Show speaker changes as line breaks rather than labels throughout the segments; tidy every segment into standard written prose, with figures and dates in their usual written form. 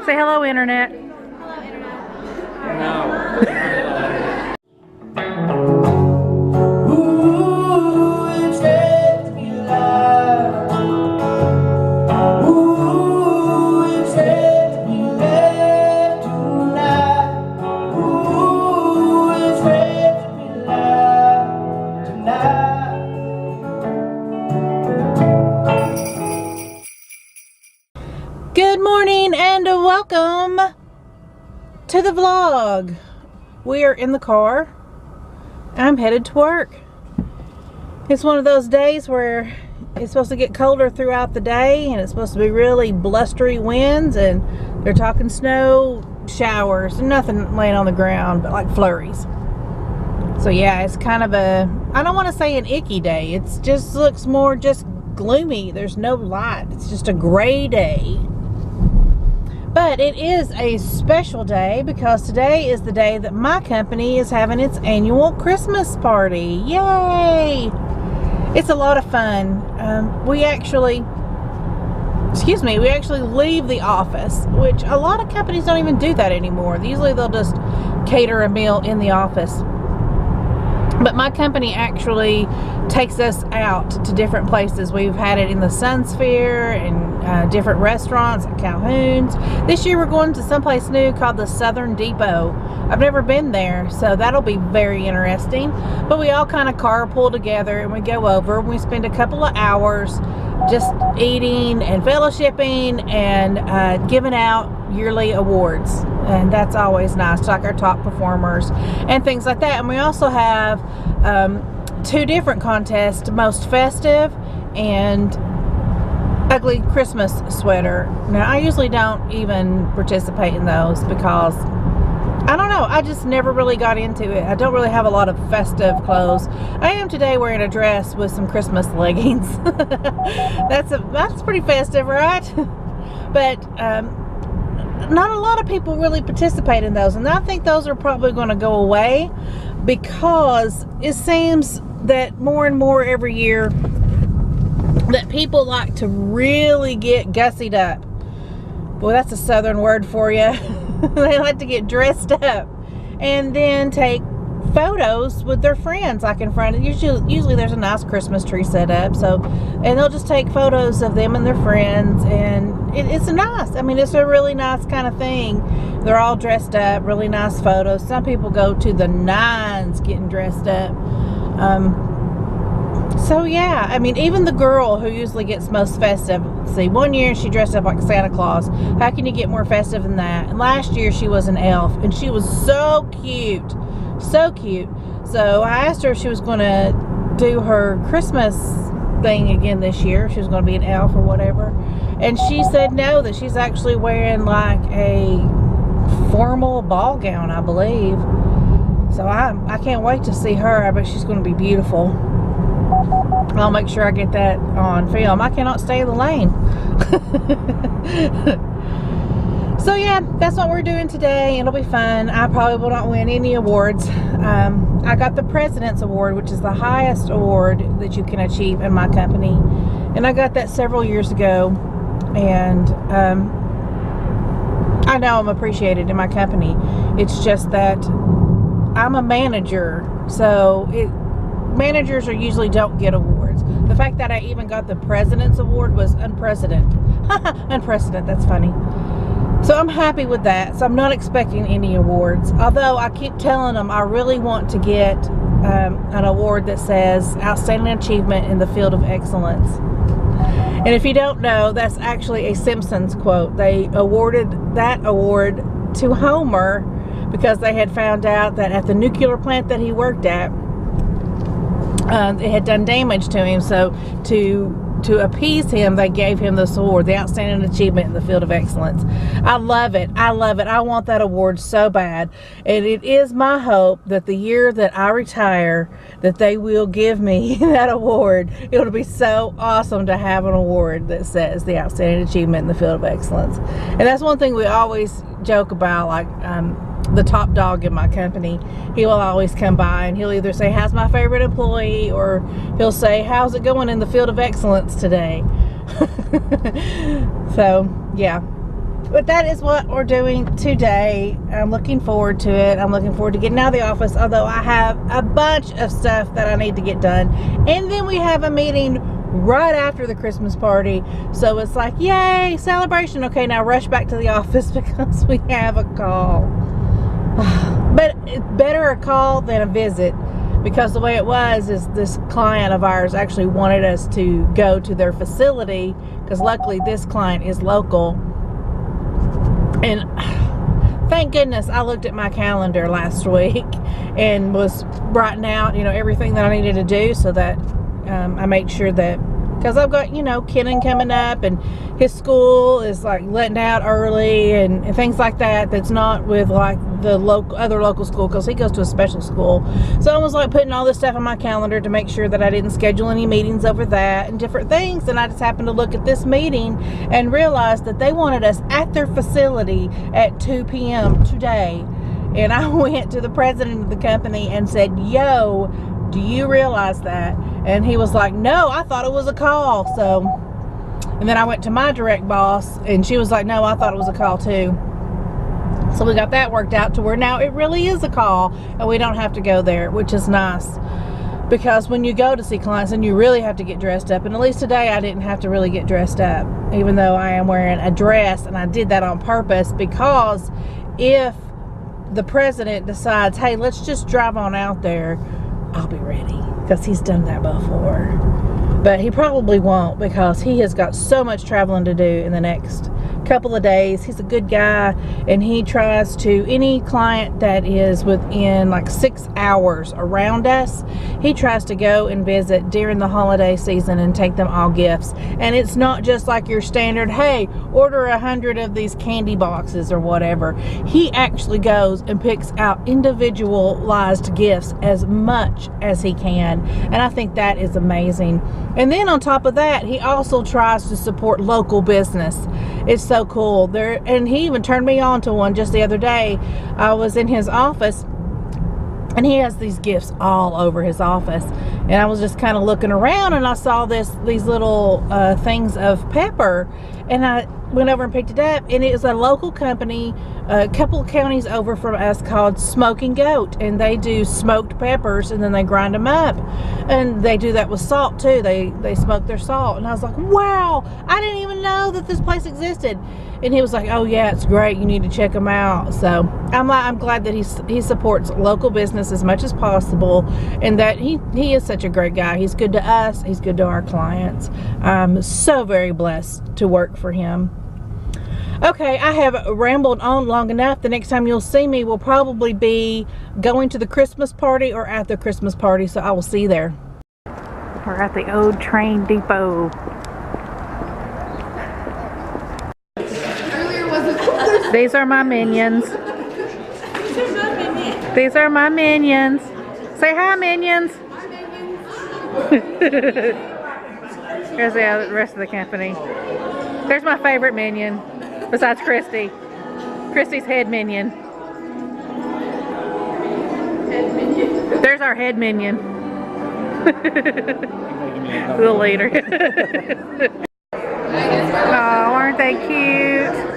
Say hello, Internet.
Hello, Internet.
Ooh, it takes me live. Ooh, it takes me left tonight. Ooh, it takes me live tonight.
Good morning and welcome to the vlog. We are in the car. I'm headed to work. It's one of those days where it's supposed to get colder throughout the day and it's supposed to be really blustery winds, and they're talking snow showers, nothing laying on the ground but like flurries. So yeah, it's kind of a, I don't want to say an icky day. It just looks more just gloomy. There's no light. It's just a gray day. But it is a special day because today is the day that my company is having its annual Christmas party. Yay! It's a lot of fun. We actually leave the office, which a lot of companies don't even do that anymore. Usually they'll just cater a meal in the office. But my company actually takes us out to different places. We've had it in the Sun Sphere and different restaurants at Calhoun's. This year we're going to someplace new called the Southern Depot. I've never been there, so that'll be very interesting. But we all kind of carpool together and we go over and we spend a couple of hours just eating and fellowshipping and giving out yearly awards. And that's always nice, like our top performers and things like that. And we also have two different contests, most festive and ugly Christmas sweater. Now I usually don't even participate in those because I don't know, I just never really got into it. I don't really have a lot of festive clothes. I am today wearing a dress with some Christmas leggings. That's pretty festive, right? But not a lot of people really participate in those, and I think those are probably going to go away because it seems that more and more every year that people like to really get gussied up. Boy, that's a southern word for you. They like to get dressed up and then take photos with their friends, like in front of, usually there's a nice Christmas tree set up, so, and they'll just take photos of them and their friends, and it's nice. I mean, it's a really nice kind of thing. They're all dressed up, really nice photos. Some people go to the nines getting dressed up. So yeah, I mean, even the girl who usually gets most festive, see, one year she dressed up like Santa Claus. How can you get more festive than that? And last year she was an elf, and she was so cute. So cute. So I asked her if she was going to do her Christmas thing again this year. She was going to be an elf or whatever. And she said no, that she's actually wearing like a formal ball gown, I believe. So I can't wait to see her. I bet she's going to be beautiful. I'll make sure I get that on film. I cannot stay in the lane. So yeah, that's what we're doing today. It'll be fun. I probably will not win any awards. I got the President's Award, which is the highest award that you can achieve in my company. And I got that several years ago. And I know I'm appreciated in my company. It's just that I'm a manager. So managers usually don't get awards. The fact that I even got the President's Award was unprecedented. Unprecedented, that's funny. So I'm happy with that. So I'm not expecting any awards. Although I keep telling them I really want to get an award that says Outstanding Achievement in the Field of Excellence. And if you don't know, that's actually a Simpsons quote. They awarded that award to Homer because they had found out that at the nuclear plant that he worked at, it had done damage to him. So to appease him, they gave him this award, the Outstanding Achievement in the Field of Excellence. I love it. I love it. I want that award so bad. And it is my hope that the year that I retire, that they will give me that award. It'll be so awesome to have an award that says the Outstanding Achievement in the Field of Excellence. And that's one thing we always joke about, like the top dog in my company. He will always come by and he'll either say, how's my favorite employee, or he'll say, how's it going in the Field of Excellence today? So yeah, But that is what we're doing today. I'm looking forward to it. I'm looking forward to getting out of the office, although I have a bunch of stuff that I need to get done. And then we have a meeting right after the Christmas party. So it's like, yay, celebration. Okay, now rush back to the office because we have a call. But it's better a call than a visit, because the way it was is this client of ours actually wanted us to go to their facility, because luckily this client is local. And thank goodness I looked at my calendar last week and was writing out, you know, everything that I needed to do, so that I made sure that, because I've got, you know, Kenan coming up and his school is like letting out early and things like that. That's not with like the other local school, because he goes to a special school. So I was like putting all this stuff on my calendar to make sure that I didn't schedule any meetings over that and different things. And I just happened to look at this meeting and realized that they wanted us at their facility at 2 p.m. today. And I went to the president of the company and said, yo, do you realize that? And he was like, no, I thought it was a call. So, and then I went to my direct boss and she was like, no, I thought it was a call too. So we got that worked out to where now it really is a call and we don't have to go there, which is nice. Because when you go to see clients, then you really have to get dressed up. And at least today I didn't have to really get dressed up, even though I am wearing a dress, and I did that on purpose, because if the president decides, hey, let's just drive on out there, I'll be ready, because he's done that before. But he probably won't, because he has got so much traveling to do in the next couple of days. He's a good guy, and he tries to, any client that is within like 6 hours around us, he tries to go and visit during the holiday season and take them all gifts. And it's not just like your standard, hey, order 100 of these candy boxes or whatever. He actually goes and picks out individualized gifts as much as he can, and I think that is amazing. And then on top of that, he also tries to support local business. It's so cool there. And he even turned me on to one just the other day. I was in his office and he has these gifts all over his office, and I was just kind of looking around and I saw these little things of pepper, and I went over and picked it up, and it was a local company a couple of counties over from us called Smoking Goat, and they do smoked peppers and then they grind them up, and they do that with salt too. They smoke their salt, and I was like, wow, I didn't even know that this place existed. And he was like, oh yeah, it's great, you need to check them out. So I'm glad that he supports local business as much as possible, and that he is such a great guy. He's good to us, he's good to our clients. I'm so very blessed to work for him. Okay, I have rambled on long enough. The next time you'll see me will probably be going to the Christmas party or at the Christmas party, so I will see you there. We're at the old train depot. These are my minions. These are my minions. Say hi, minions. Here's the rest of the company. There's my favorite minion, besides Christy. Christy's head minion. There's our head minion. The leader. Oh, aren't they cute?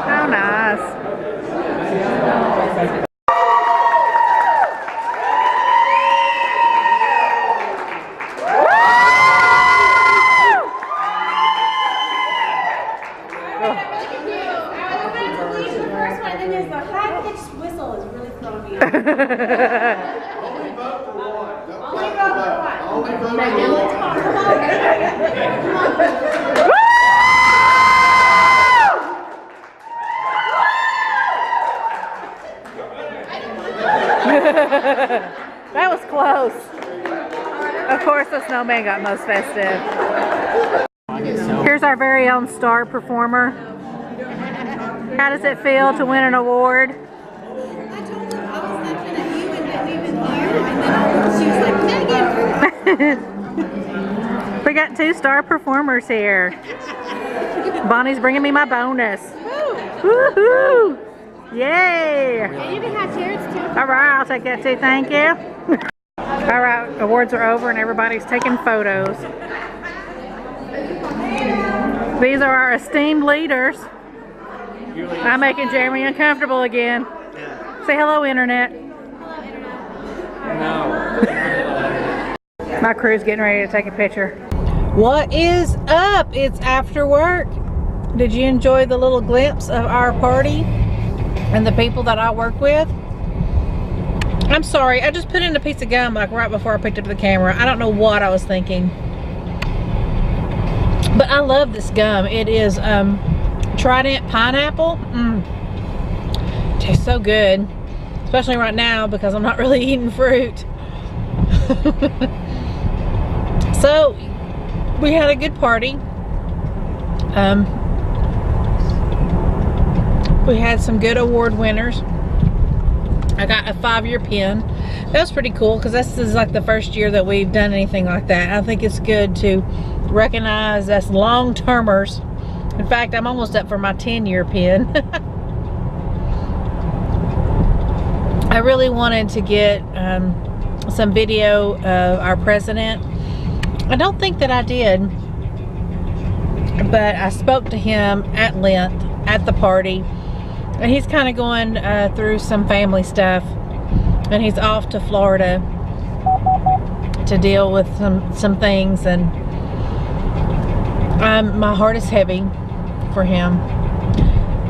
How nice. That was close. Of course, the snowman got most festive. Here's our very own star performer. How does it feel to win an award?
I told her, I was thinking of you and that we've been here, and then she was like, Megan!
We got 2 star performers here. Bonnie's bringing me my bonus. Woohoo! Yay!
And you can have chairs too.
All right, I'll take that too, thank you. All right, awards are over and everybody's taking photos. These are our esteemed leaders. I'm making Jeremy uncomfortable again. Say hello, Internet.
No.
My crew's getting ready to take a picture. What is up? It's after work. Did you enjoy the little glimpse of our party and the people that I work with? I'm sorry, I just put in a piece of gum like right before I picked up the camera. I don't know what I was thinking. But I love this gum. It is Trident pineapple. Tastes so good. Especially right now because I'm not really eating fruit. So, we had a good party. We had some good award winners. I got a 5-year pin. That was pretty cool because this is like the first year that we've done anything like that. I think it's good to recognize us long-termers. In fact, I'm almost up for my 10-year pin. I really wanted to get some video of our president. I don't think that I did, but I spoke to him at length at the party. And he's kind of going through some family stuff, and he's off to Florida to deal with some things, and my heart is heavy for him.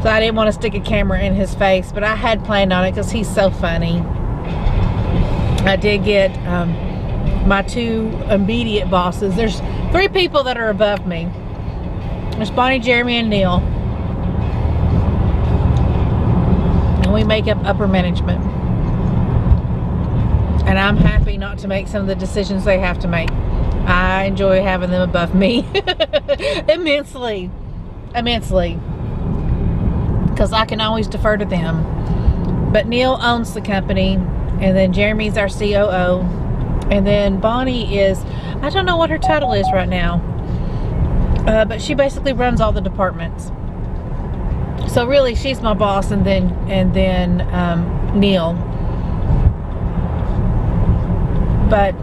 So I didn't want to stick a camera in his face, but I had planned on it because he's so funny. I did get my 2 immediate bosses. There's 3 people that are above me. There's Bonnie, Jeremy, and Neil. We make up upper management, and I'm happy not to make some of the decisions they have to make. I enjoy having them above me immensely, because I can always defer to them. But Neil owns the company, and then Jeremy's our COO, and then Bonnie is, I don't know what her title is right now, but she basically runs all the departments. So really, she's my boss, and then Neil. But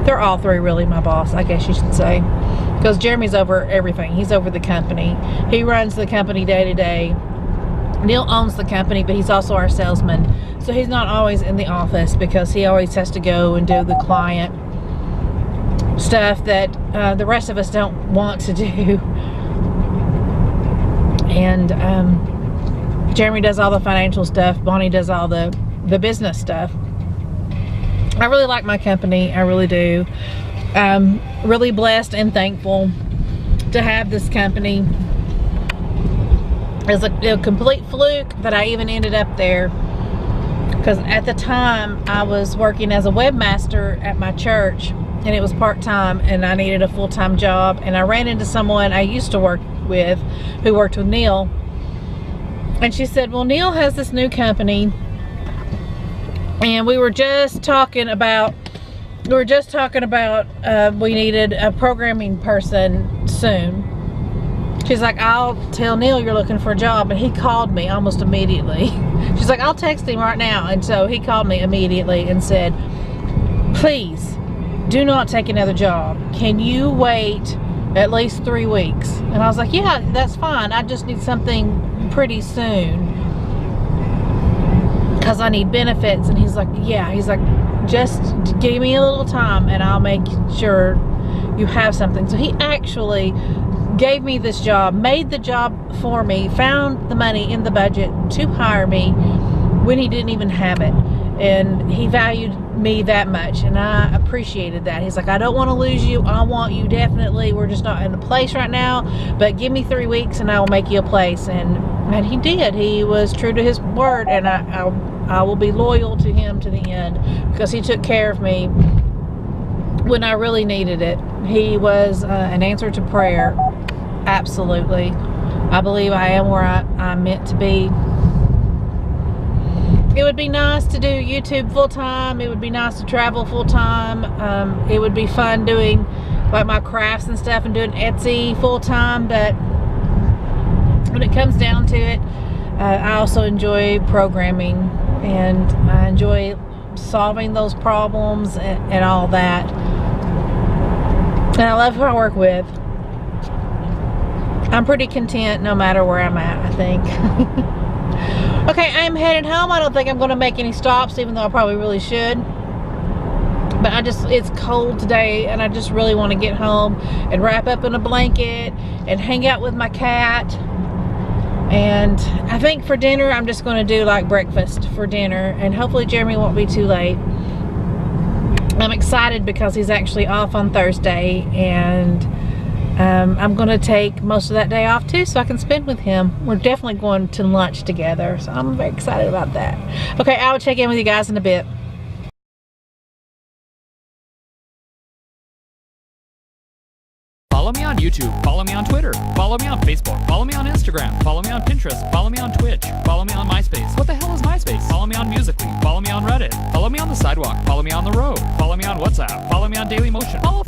they're all 3 really my boss, I guess you should say, because Jeremy's over everything. He's over the company. He runs the company day to day. Neil owns the company, but he's also our salesman, so he's not always in the office because he always has to go and do the client stuff that the rest of us don't want to do. And Jeremy does all the financial stuff. Bonnie does all the business stuff. I really like my company. I really do. Really blessed and thankful to have this company. It's a complete fluke that I even ended up there, because at the time I was working as a webmaster at my church, and it was part-time, and I needed a full-time job, and I ran into someone I used to work with who worked with Neil, and she said, well, Neil has this new company, and we were just talking about we needed a programming person soon. She's like, I'll tell Neil you're looking for a job. And he called me almost immediately. She's like, I'll text him right now. And so he called me immediately and said, please do not take another job. Can you wait at least 3 weeks? And I was like, yeah, that's fine. I just need something pretty soon, because I need benefits. And he's like, yeah. He's like, just give me a little time and I'll make sure you have something. So he actually gave me this job, made the job for me, found the money in the budget to hire me when he didn't even have it. And he valued me that much, and I appreciated that. He's like, I don't want to lose you. I want you definitely. We're just not in a place right now, but give me 3 weeks and I will make you a place. And he did. He was true to his word, and I will be loyal to him to the end, because he took care of me when I really needed it. He was an answer to prayer. Absolutely. I believe I am where I'm meant to be. It would be nice to do YouTube full-time. It would be nice to travel full-time. It would be fun doing like my crafts and stuff and doing Etsy full-time, but when it comes down to it, I also enjoy programming, and I enjoy solving those problems and all that. And I love who I work with. I'm pretty content no matter where I'm at, I think. Okay, I'm headed home. I don't think I'm going to make any stops, even though I probably really should. But it's cold today, and I just really want to get home and wrap up in a blanket and hang out with my cat. And I think for dinner, I'm just going to do like breakfast for dinner, and hopefully Jeremy won't be too late. I'm excited because he's actually off on Thursday, and I'm going to take most of that day off too, so I can spend with him. We're definitely going to lunch together, so I'm very excited about that. Okay, I will check in with you guys in a bit.
Follow me on YouTube, follow me on Twitter, follow me on Facebook, follow me on Instagram, follow me on Pinterest, follow me on Twitch, follow me on MySpace. What the hell is MySpace? Follow me on Musical.ly, follow me on Reddit, follow me on the sidewalk, follow me on the road, follow me on WhatsApp, follow me on Daily Motion. Follow.